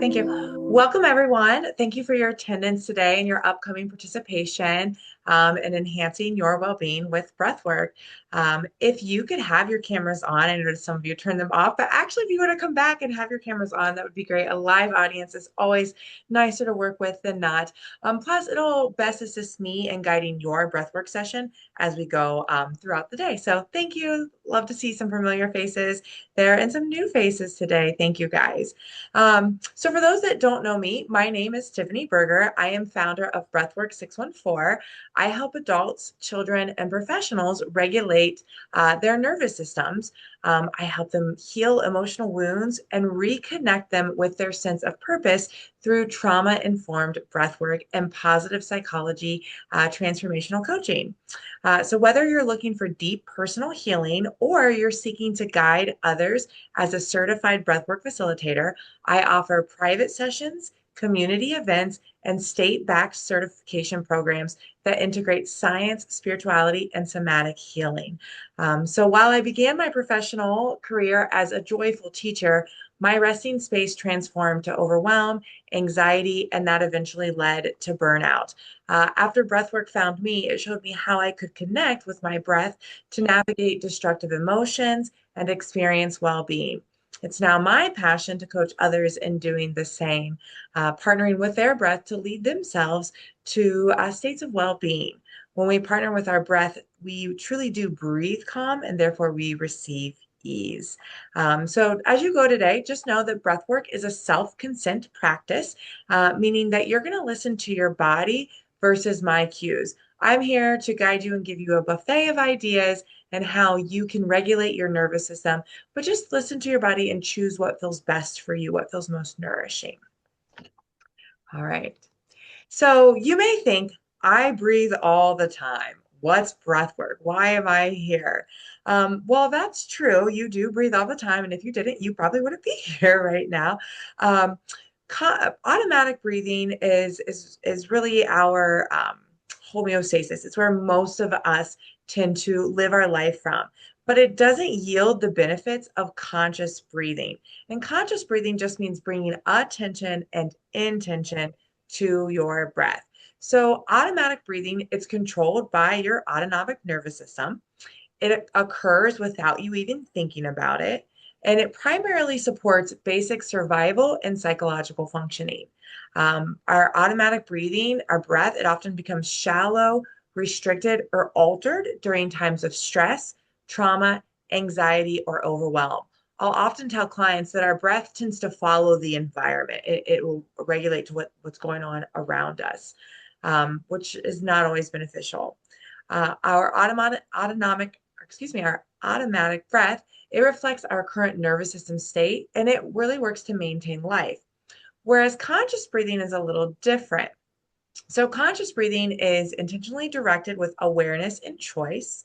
Thank you. Welcome, everyone. Thank you for your attendance today and your upcoming participation in enhancing your well-being with breathwork. If you could have your cameras on, I noticed some of you turned them off, but actually, if you want to come back and have your cameras on, that would be great. A live audience is always nicer to work with than not. Plus, it'll best assist me in guiding your breathwork session as we go throughout the day. So thank you. Love to see some familiar faces there and some new faces today. Thank you, guys. So for those that don't know me, my name is Tiffany Berger. I am founder of Breathwork 614. I help adults, children, and professionals regulate their nervous systems. I help them heal emotional wounds and reconnect them with their sense of purpose through trauma-informed breathwork and positive psychology transformational coaching. So whether you're looking for deep personal healing or you're seeking to guide others as a certified breathwork facilitator, I offer private sessions, community events, and state-backed certification programs that integrate science, spirituality, and somatic healing. So while I began my professional career as a joyful teacher, my resting space transformed to overwhelm, anxiety, and that eventually led to burnout. After breathwork found me, it showed me how I could connect with my breath to navigate destructive emotions and experience well-being. It's now my passion to coach others in doing the same, partnering with their breath to lead themselves to states of well-being. When we partner with our breath, we truly do breathe calm and therefore we receive ease. So as you go today, just know that breath work is a self-consent practice, meaning that you're going to listen to your body versus my cues. I'm here to guide you and give you a buffet of ideas and how you can regulate your nervous system, but just listen to your body and choose what feels best for you, what feels most nourishing. All right. So you may think, I breathe all the time. What's breath work? Why am I here? Well, that's true. You do breathe all the time. And if you didn't, you probably wouldn't be here right now. Um, Automatic breathing is really our homeostasis. It's where most of us tend to live our life from. But it doesn't yield the benefits of conscious breathing. And conscious breathing just means bringing attention and intention to your breath. So automatic breathing, it's controlled by your autonomic nervous system. It occurs without you even thinking about it. And it primarily supports basic survival and psychological functioning. Our automatic breathing, our breath, it often becomes shallow, restricted, or altered during times of stress, trauma, anxiety, or overwhelm. I'll often tell clients that our breath tends to follow the environment. It will regulate to what's going on around us, which is not always beneficial. Our automatic breath, it reflects our current nervous system state and it really works to maintain life. Whereas conscious breathing is a little different. So, conscious breathing is intentionally directed with awareness and choice.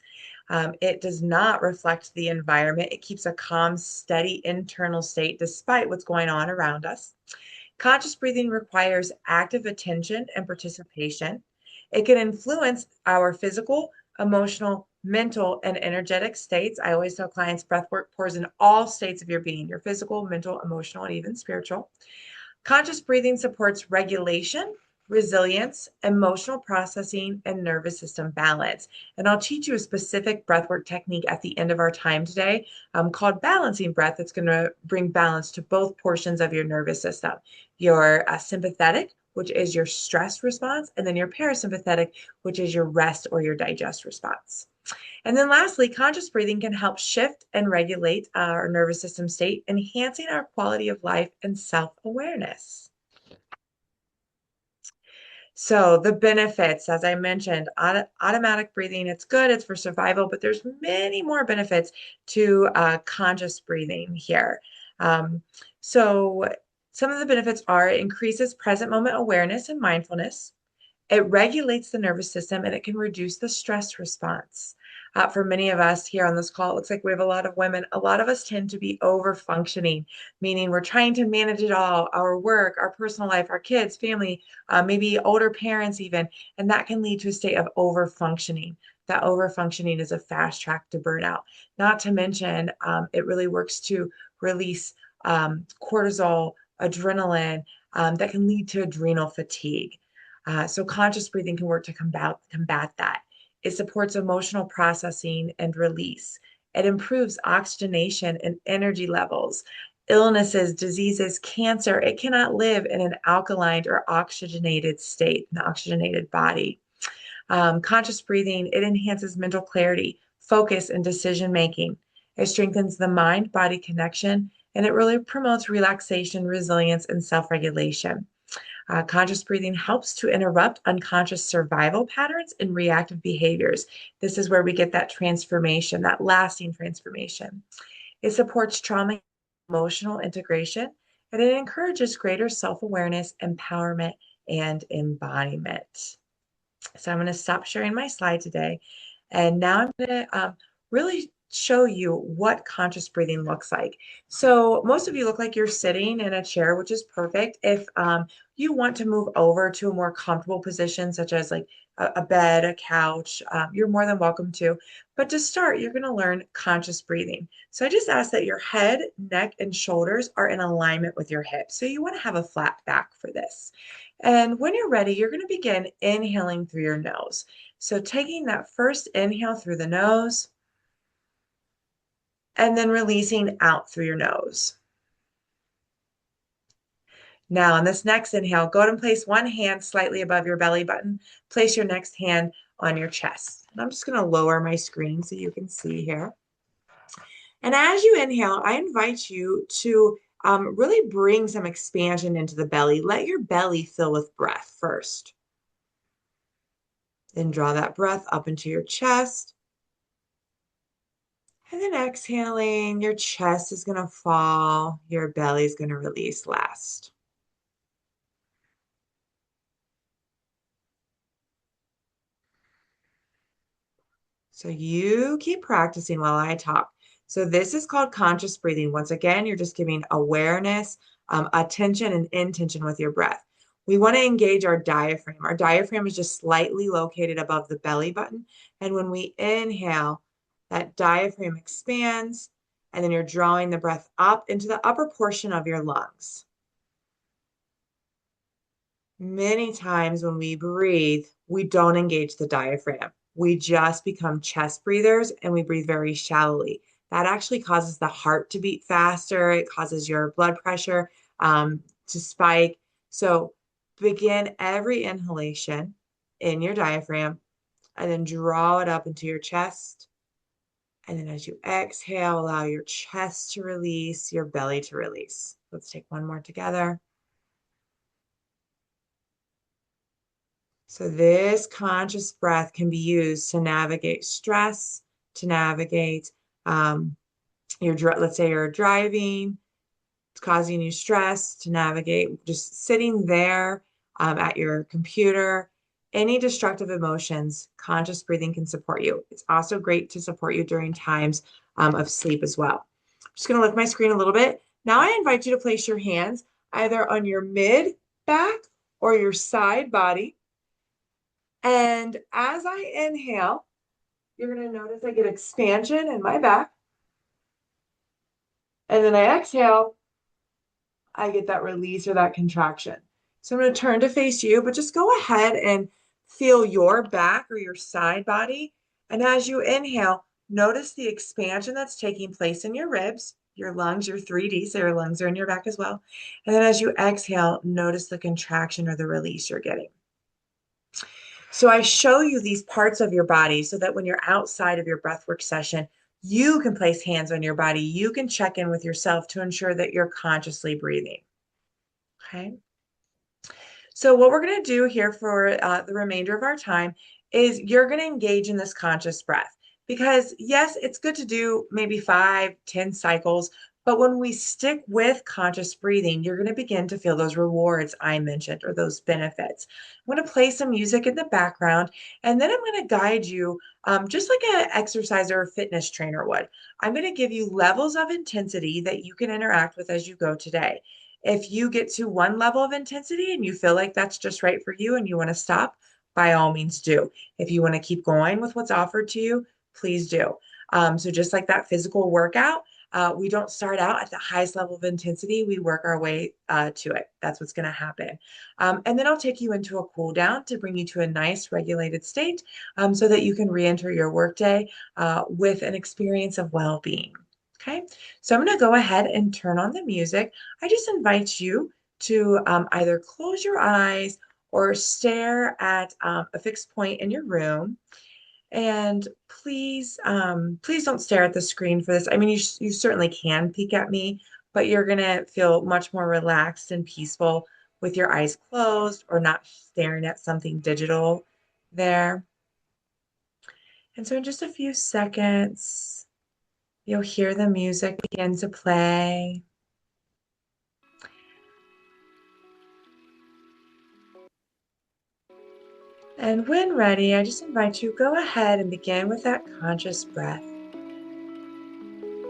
It does not reflect the environment. It keeps a calm, steady internal state despite what's going on around us. Conscious breathing requires active attention and participation. It can influence our physical, emotional, mental, and energetic states. I always tell clients breath work pours in all states of your being, your physical, mental, emotional, and even spiritual. Conscious breathing supports regulation, resilience, emotional processing, and nervous system balance. And I'll teach you a specific breathwork technique at the end of our time today called balancing breath. That's going to bring balance to both portions of your nervous system. Your sympathetic, which is your stress response, and then your parasympathetic, which is your rest or your digest response. And then lastly, conscious breathing can help shift and regulate our nervous system state, enhancing our quality of life and self-awareness. So the benefits, as I mentioned, automatic breathing, it's good, it's for survival, but there's many more benefits to conscious breathing here. So some of the benefits are it increases present moment awareness and mindfulness. It regulates the nervous system and it can reduce the stress response. For many of us here on this call, it looks like we have a lot of women. A lot of us tend to be over functioning, meaning we're trying to manage it all, our work, our personal life, our kids, family, maybe older parents even, and that can lead to a state of over functioning. That over functioning is a fast track to burnout. Not to mention, it really works to release cortisol, adrenaline, that can lead to adrenal fatigue. So conscious breathing can work to combat that. It supports emotional processing and release. It improves oxygenation and energy levels. Illnesses, diseases, cancer, it cannot live in an alkaline or oxygenated state, an oxygenated body. Conscious breathing, it enhances mental clarity, focus, and decision making. It strengthens the mind body connection, and it really promotes relaxation, resilience, and self regulation. Conscious breathing helps to interrupt unconscious survival patterns and reactive behaviors. This is where we get that transformation, that lasting transformation. It supports trauma, emotional integration, and it encourages greater self awareness, empowerment, and embodiment. So I'm going to stop sharing my slide today. And now I'm going to really show you what conscious breathing looks like. So most of you look like you're sitting in a chair, which is perfect. If you want to move over to a more comfortable position, such as like a bed, a couch, you're more than welcome to. But to start, you're going to learn conscious breathing. So I just ask that your head, neck, and shoulders are in alignment with your hips. So you want to have a flat back for this. And when you're ready, you're going to begin inhaling through your nose. So taking that first inhale through the nose and then releasing out through your nose. Now, on this next inhale, go ahead and place one hand slightly above your belly button. Place your next hand on your chest. And I'm just going to lower my screen so you can see here. And as you inhale, I invite you to really bring some expansion into the belly. Let your belly fill with breath first. Then draw that breath up into your chest. And then exhaling, your chest is going to fall. Your belly is going to release last. So you keep practicing while I talk. So this is called conscious breathing. Once again, you're just giving awareness, attention, and intention with your breath. We want to engage our diaphragm. Our diaphragm is just slightly located above the belly button. And when we inhale, that diaphragm expands, and then you're drawing the breath up into the upper portion of your lungs. Many times when we breathe, we don't engage the diaphragm. We just become chest breathers and we breathe very shallowly. That actually causes the heart to beat faster. It causes your blood pressure to spike. So begin every inhalation in your diaphragm and then draw it up into your chest. And then as you exhale, allow your chest to release, your belly to release. Let's take one more together. So this conscious breath can be used to navigate stress, to navigate let's say you're driving, it's causing you stress, to navigate just sitting there at your computer. Any destructive emotions, conscious breathing can support you. It's also great to support you during times of sleep as well. I'm just going to lift my screen a little bit. Now I invite you to place your hands either on your mid back or your side body. And as I inhale, you're going to notice I get expansion in my back. And then I exhale, I get that release or that contraction. So I'm going to turn to face you, but just go ahead and feel your back or your side body. And as you inhale, notice the expansion that's taking place in your ribs, your lungs, your 3D, so your lungs are in your back as well. And then as you exhale, notice the contraction or the release you're getting. So I show you these parts of your body so that when you're outside of your breathwork session, you can place hands on your body. You can check in with yourself to ensure that you're consciously breathing. Okay. So what we're going to do here for the remainder of our time is you're going to engage in this conscious breath because yes, it's good to do maybe 5, 10 cycles, but when we stick with conscious breathing, you're going to begin to feel those rewards I mentioned or those benefits. I'm going to play some music in the background, and then I'm going to guide you just like an exercise or a fitness trainer would. I'm going to give you levels of intensity that you can interact with as you go today. If you get to one level of intensity and you feel like that's just right for you and you want to stop, by all means do. If you want to keep going with what's offered to you, please do. So just like that physical workout, We don't start out at the highest level of intensity. We work our way to it. That's what's going to happen. And then I'll take you into a cool down to bring you to a nice regulated state so that you can re-enter your workday with an experience of well-being. Okay, so I'm going to go ahead and turn on the music. I just invite you to either close your eyes or stare at a fixed point in your room. And please don't stare at the screen for this. I mean, you certainly can peek at me, but you're gonna feel much more relaxed and peaceful with your eyes closed or not staring at something digital there. And so in just a few seconds, you'll hear the music begin to play. And when ready, I just invite you, go ahead and begin with that conscious breath.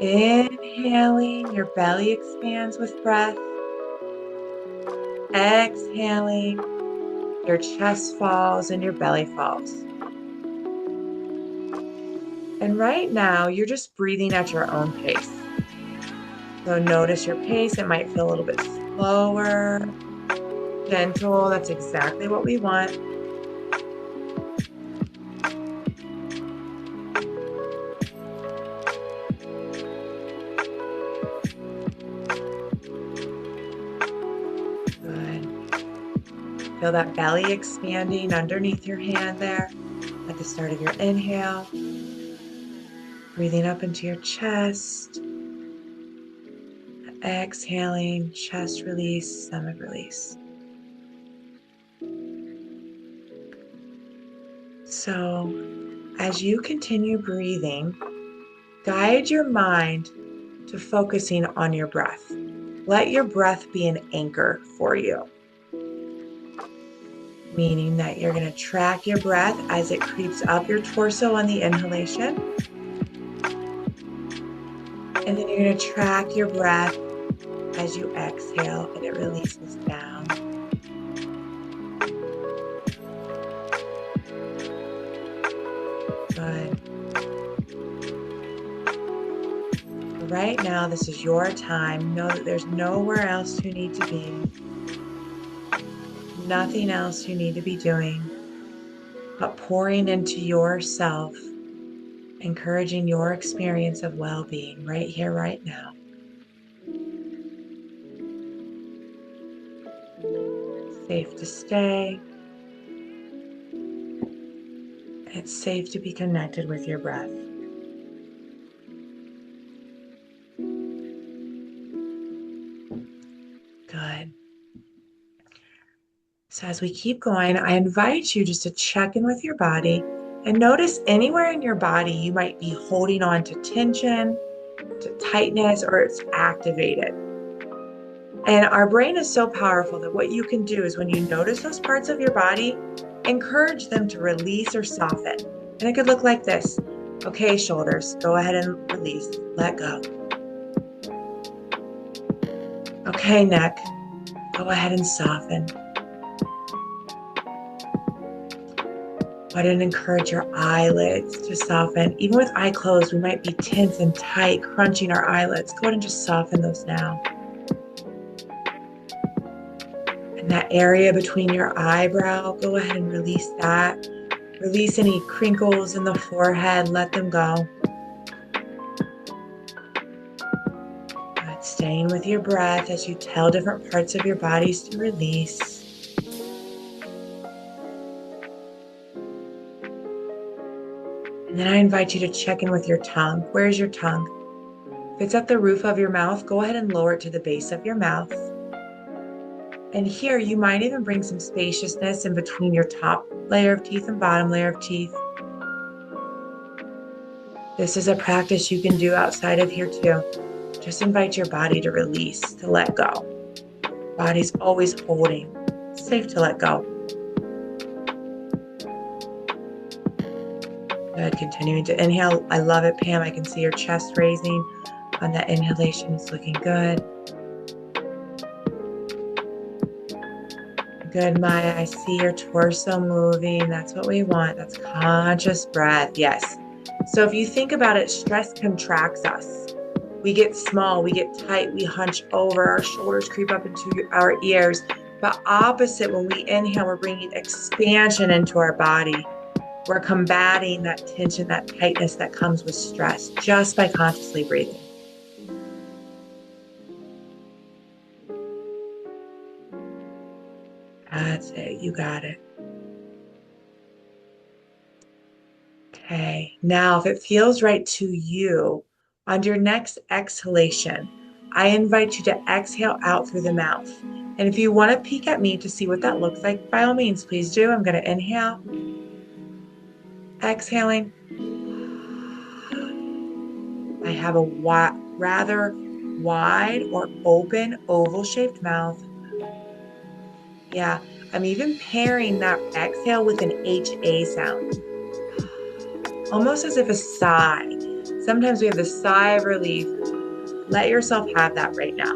Inhaling, your belly expands with breath. Exhaling, your chest falls and your belly falls. And right now, you're just breathing at your own pace. So notice your pace. It might feel a little bit slower, gentle. That's exactly what we want. Good. Feel that belly expanding underneath your hand there at the start of your inhale. Breathing up into your chest. Exhaling, chest release, stomach release. So, as you continue breathing, guide your mind to focusing on your breath. Let your breath be an anchor for you, meaning that you're going to track your breath as it creeps up your torso on the inhalation. And then you're going to track your breath as you exhale and it releases down. Good. Right now, this is your time. Know that there's nowhere else you need to be. Nothing else you need to be doing, but pouring into yourself, encouraging your experience of well-being right here, right now. It's safe to stay. It's safe to be connected with your breath. Good. So as we keep going, I invite you just to check in with your body and notice anywhere in your body you might be holding on to tension, to tightness, or it's activated. And our brain is so powerful that what you can do is when you notice those parts of your body, encourage them to release or soften. And it could look like this. Okay, shoulders, go ahead and release, let go. Okay, neck, go ahead and soften. Go ahead and encourage your eyelids to soften. Even with eye closed, we might be tense and tight, crunching our eyelids. Go ahead and just soften those now. And that area between your eyebrow, go ahead and release that. Release any crinkles in the forehead, let them go. Good. Staying with your breath as you tell different parts of your bodies to release. And then I invite you to check in with your tongue. Where's your tongue? If it's at the roof of your mouth, go ahead and lower it to the base of your mouth. And here you might even bring some spaciousness in between your top layer of teeth and bottom layer of teeth. This is a practice you can do outside of here too. Just invite your body to release, to let go. Body's always holding. It's safe to let go. Good. Continuing to inhale. I love it, Pam. I can see your chest raising on that inhalation. It's looking good. Good, Maya. I see your torso moving. That's what we want. That's conscious breath. Yes. So if you think about it, stress contracts us. We get small, we get tight, we hunch over, our shoulders creep up into our ears. But opposite, when we inhale, we're bringing expansion into our body. We're combating that tension, that tightness that comes with stress just by consciously breathing. That's it. You got it. Okay. Now, if it feels right to you, on your next exhalation, I invite you to exhale out through the mouth. And if you want to peek at me to see what that looks like, by all means, please do. I'm going to inhale, exhaling. I have a rather wide or open oval-shaped mouth. Yeah, I'm even pairing that exhale with an HA sound, almost as if a sigh. Sometimes we have the sigh of relief. Let yourself have that right now.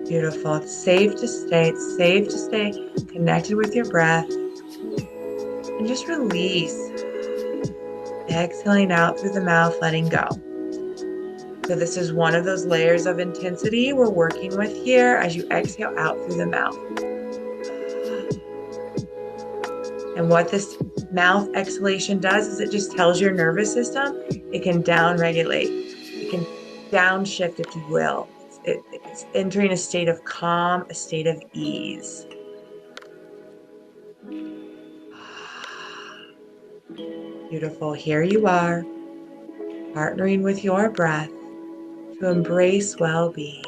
Beautiful. It's safe to stay. It's safe to stay connected with your breath. And just release. Exhaling out through the mouth, letting go. So this is one of those layers of intensity we're working with here as you exhale out through the mouth. And what this mouth exhalation does is it just tells your nervous system it can down-regulate. It can downshift, if you will. It's entering a state of calm, a state of ease. Beautiful. Here you are, partnering with your breath to embrace well-being.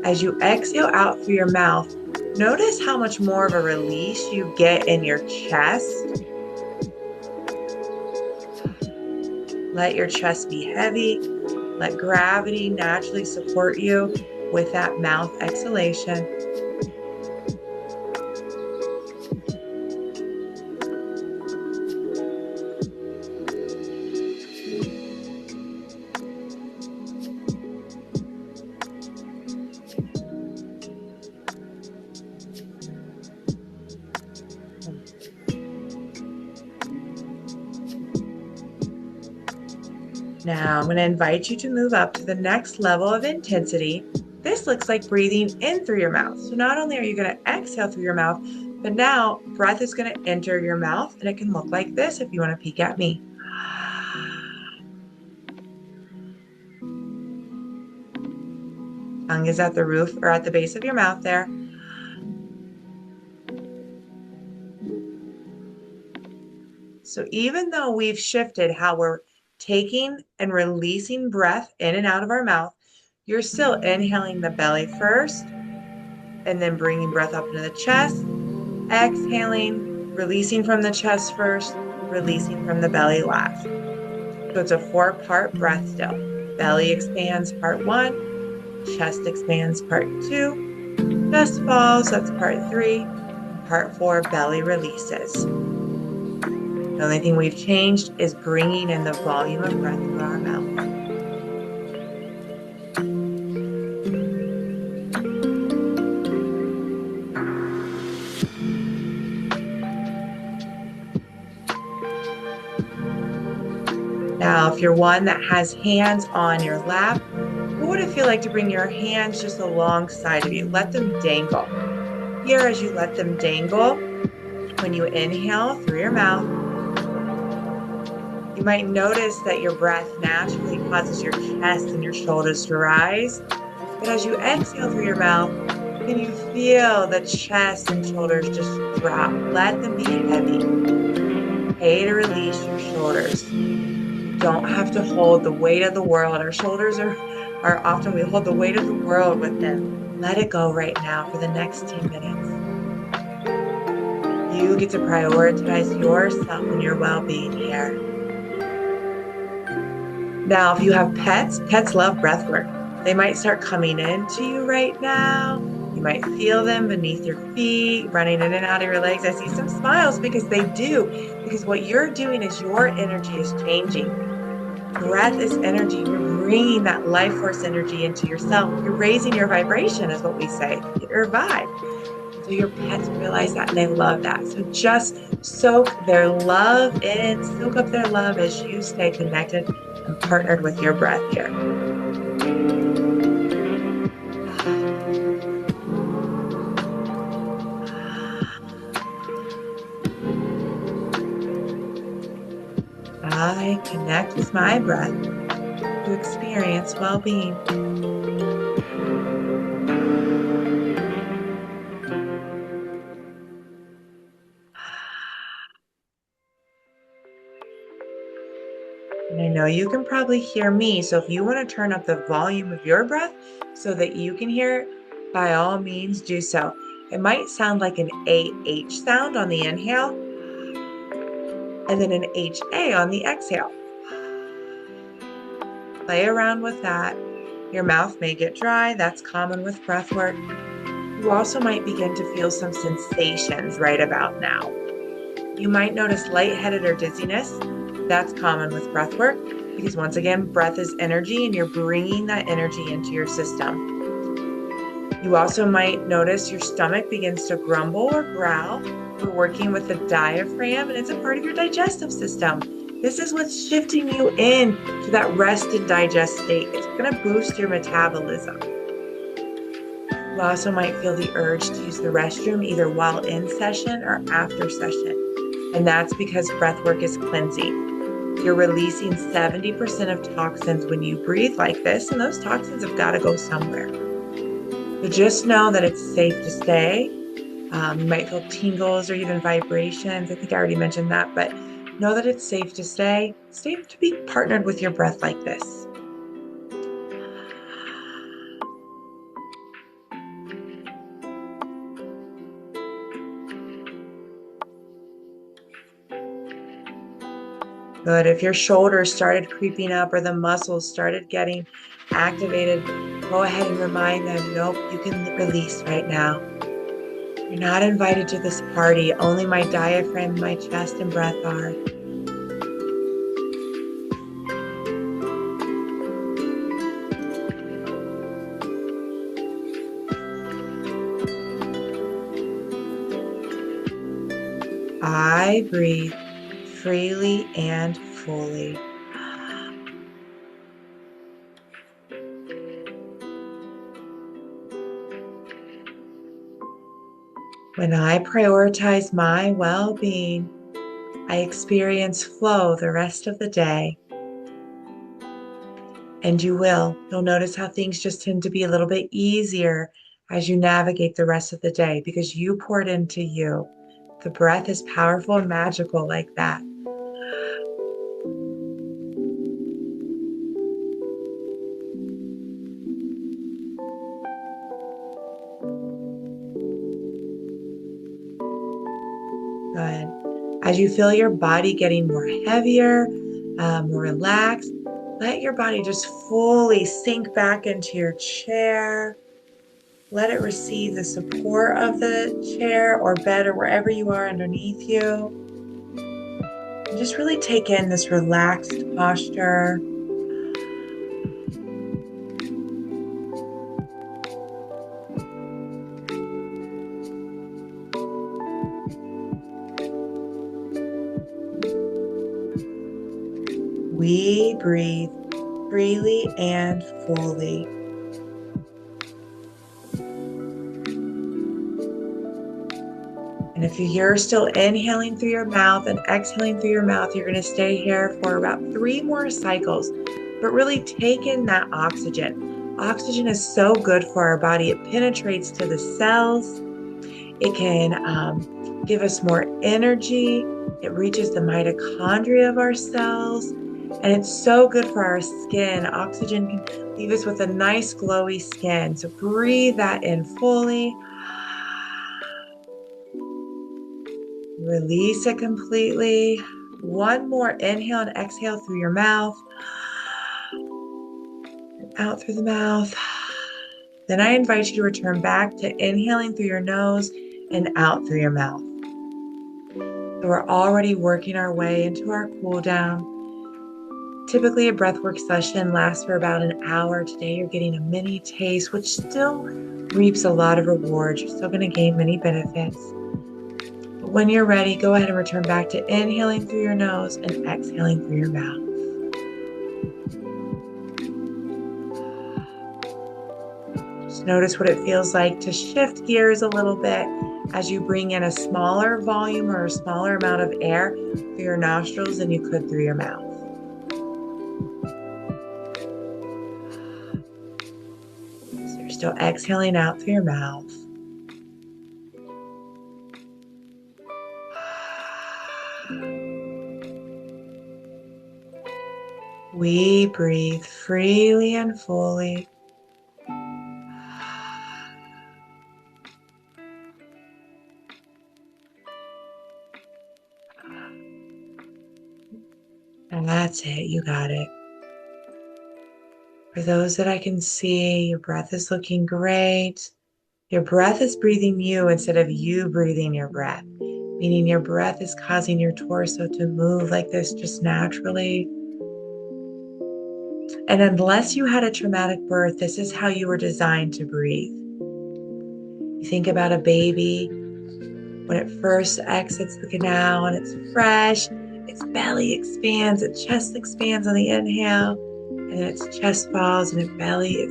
As you exhale out through your mouth, notice how much more of a release you get in your chest. Let your chest be heavy. Let gravity naturally support you with that mouth exhalation. Now I'm going to invite you to move up to the next level of intensity. This looks like breathing in through your mouth. So not only are you going to exhale through your mouth, but now breath is going to enter your mouth, and it can look like this if you want to peek at me. Tongue is at the roof or at the base of your mouth there. So even though we've shifted how we're taking and releasing breath in and out of our mouth, you're still inhaling the belly first and then bringing breath up into the chest, exhaling, releasing from the chest first, releasing from the belly last. So it's a 4-part breath still. Belly expands part 1, chest expands part 2, chest falls, that's part 3, part 4, belly releases. The only thing we've changed is bringing in the volume of breath through our mouth. Now, if you're one that has hands on your lap, what would it feel like to bring your hands just alongside of you? Let them dangle. Here, as you let them dangle, when you inhale through your mouth, you might notice that your breath naturally causes your chest and your shoulders to rise. But as you exhale through your mouth, can you feel the chest and shoulders just drop? Let them be heavy. Okay to release your shoulders. You don't have to hold the weight of the world. Our shoulders are often, we hold the weight of the world with them. Let it go right now for the next 10 minutes. You get to prioritize yourself and your well-being here. Now, if you have pets, pets love breath work. They might start coming into you right now. You might feel them beneath your feet, running in and out of your legs. I see some smiles because they do, because what you're doing is your energy is changing. Breath is energy. You're bringing that life force energy into yourself. You're raising your vibration, is what we say, your vibe. And so your pets realize that and they love that. So just soak their love in, soak up their love as you stay connected and partnered with your breath here. I connect with my breath to experience well-being. And I know you can probably hear me, so if you want to turn up the volume of your breath so that you can hear it, by all means do so. It might sound like an AH sound on the inhale and then an HA on the exhale. Play around with that. Your mouth may get dry. That's common with breath work. You also might begin to feel some sensations right about now. You might notice lightheaded or dizziness. That's common with breath work because once again, breath is energy and you're bringing that energy into your system. You also might notice your stomach begins to grumble or growl. We're working with the diaphragm and it's a part of your digestive system. This is what's shifting you in to that rest and digest state. It's going to boost your metabolism. You also might feel the urge to use the restroom either while in session or after session. And that's because breath work is cleansing. You're releasing 70% of toxins when you breathe like this, and those toxins have got to go somewhere. So just know that it's safe to stay. You might feel tingles or even vibrations. I think I already mentioned that, but know that it's safe to stay. It's safe to be partnered with your breath like this. Good. If your shoulders started creeping up or the muscles started getting activated, go ahead and remind them, nope, you can release right now. You're not invited to this party. Only my diaphragm, my chest, and breath are. I breathe freely and fully. When I prioritize my well-being, I experience flow the rest of the day. And you'll notice how things just tend to be a little bit easier as you navigate the rest of the day because you poured into you. The breath is powerful and magical like that. Good. As you feel your body getting more heavier, more relaxed, let your body just fully sink back into your chair. Let it receive the support of the chair or bed or wherever you are underneath you. And just really take in this relaxed posture. We breathe freely and fully. And if you're still inhaling through your mouth and exhaling through your mouth, you're going to stay here for about 3 more cycles. But really take in that oxygen. Oxygen is so good for our body. It penetrates to the cells. It can give us more energy. It reaches the mitochondria of our cells. And it's so good for our skin. Oxygen can leave us with a nice glowy skin. So breathe that in fully. Release it completely. One more inhale and exhale through your mouth. And out through the mouth. Then I invite you to return back to inhaling through your nose and out through your mouth. So we're already working our way into our cool down. Typically, a breathwork session lasts for about an hour. Today, you're getting a mini taste, which still reaps a lot of rewards. You're still going to gain many benefits. But when you're ready, go ahead and return back to inhaling through your nose and exhaling through your mouth. Just notice what it feels like to shift gears a little bit as you bring in a smaller volume or a smaller amount of air through your nostrils than you could through your mouth. So you're still exhaling out through your mouth. We breathe freely and fully. And that's it. You got it. For those that I can see, your breath is looking great. Your breath is breathing you instead of you breathing your breath, meaning your breath is causing your torso to move like this just naturally. And unless you had a traumatic birth, this is how you were designed to breathe. You think about a baby when it first exits the canal and it's fresh, its belly expands, its chest expands on the inhale, and then its chest falls and its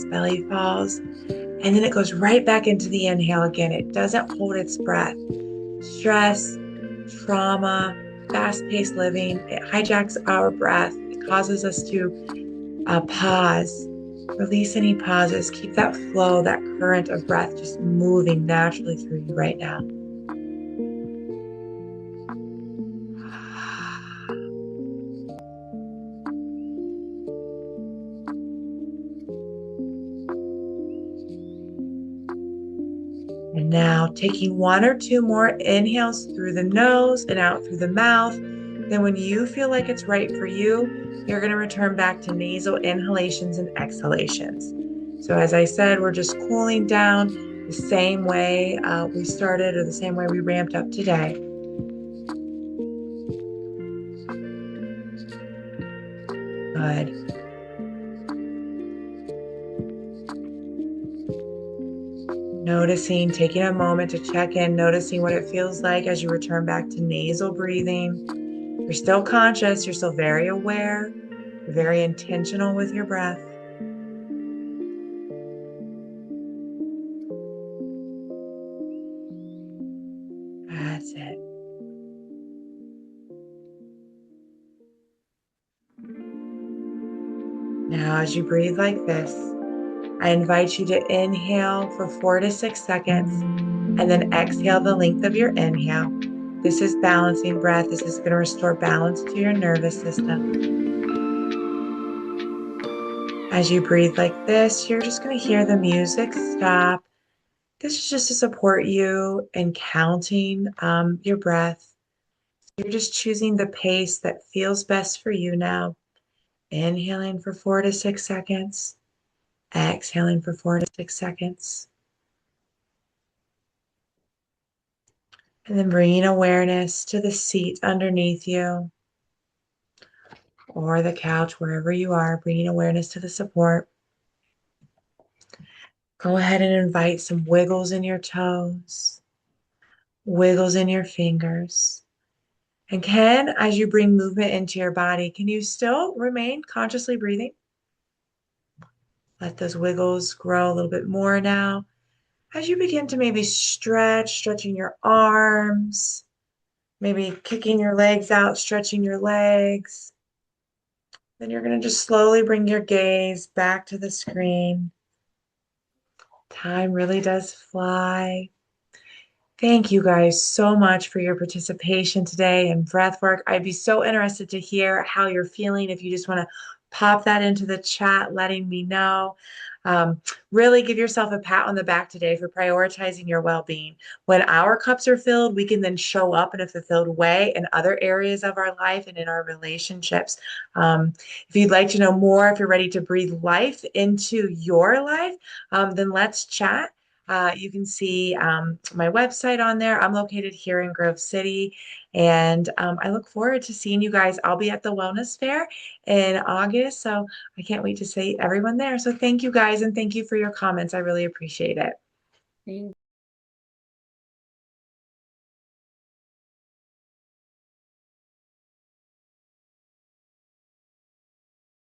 belly falls. And then it goes right back into the inhale again. It doesn't hold its breath. Stress, trauma, fast-paced living, it hijacks our breath. It causes us to pause, release any pauses, keep that flow, that current of breath just moving naturally through you right now. And now taking one or two more inhales through the nose and out through the mouth. Then when you feel like it's right for you, you're going to return back to nasal inhalations and exhalations. So as I said, we're just cooling down the same way we started or the same way we ramped up today. Good. Noticing, taking a moment to check in, noticing what it feels like as you return back to nasal breathing. You're still conscious, you're still very aware, you're very intentional with your breath. That's it. Now, as you breathe like this, I invite you to inhale for 4 to 6 seconds and then exhale the length of your inhale. This is balancing breath. This is going to restore balance to your nervous system. As you breathe like this, you're just going to hear the music stop. This is just to support you in counting your breath. You're just choosing the pace that feels best for you now. Inhaling for 4 to 6 seconds. Exhaling for 4 to 6 seconds. And then bringing awareness to the seat underneath you or the couch, wherever you are, bringing awareness to the support. Go ahead and invite some wiggles in your toes, wiggles in your fingers. And as you bring movement into your body, can you still remain consciously breathing? Let those wiggles grow a little bit more now. As you begin to maybe stretching your arms, maybe kicking your legs out, stretching your legs. Then you're going to just slowly bring your gaze back to the screen. Time really does fly. Thank you guys so much for your participation today in breathwork. I'd be so interested to hear how you're feeling. If you just want to pop that into the chat, letting me know. Um, really give yourself a pat on the back today for prioritizing your well-being. When our cups are filled, we can then show up in a fulfilled way in other areas of our life and in our relationships. If you'd like to know more, if you're ready to breathe life into your life, then let's chat. You can see my website on there. I'm located here in Grove City, and I look forward to seeing you guys. I'll be at the Wellness Fair in August, so I can't wait to see everyone there. So thank you guys, and thank you for your comments. I really appreciate it. Thank